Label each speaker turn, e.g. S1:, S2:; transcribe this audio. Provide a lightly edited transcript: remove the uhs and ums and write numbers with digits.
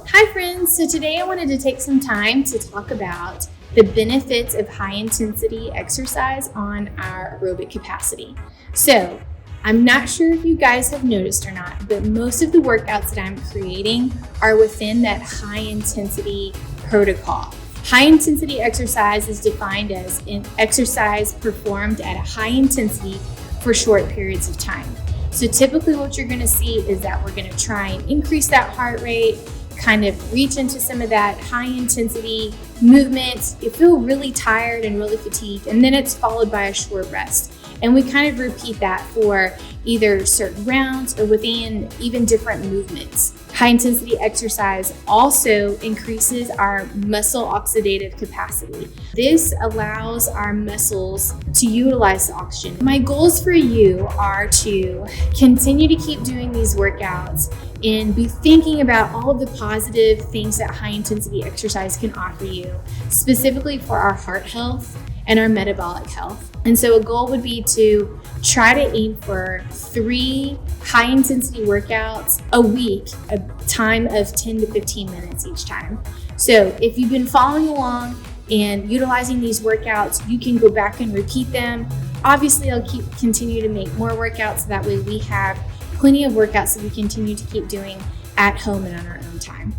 S1: Hi friends, so today I wanted to take some time to talk about the benefits of high intensity exercise on our aerobic capacity. So I'm not sure if you guys have noticed or not, but most of the workouts that I'm creating are within that high intensity protocol. High intensity exercise is defined as an exercise performed at a high intensity for short periods of time. So typically what you're gonna see is that we're gonna try and increase that heart rate, kind of reach into some of that high intensity movement. You feel really tired and really fatigued, and then it's followed by a short rest. And we kind of repeat that for either certain rounds or within even different movements. High intensity exercise also increases our muscle oxidative capacity. This allows our muscles to utilize the oxygen. My goals for you are to continue to keep doing these workouts and be thinking about all of the positive things that high intensity exercise can offer you, specifically for our heart health and our metabolic health. And so a goal would be to try to aim for 3 high intensity workouts a week, a time of 10 to 15 minutes each time. So if you've been following along and utilizing these workouts, you can go back and repeat them. Obviously, I'll continue to make more workouts so that way we have plenty of workouts that we continue to keep doing at home and on our own time.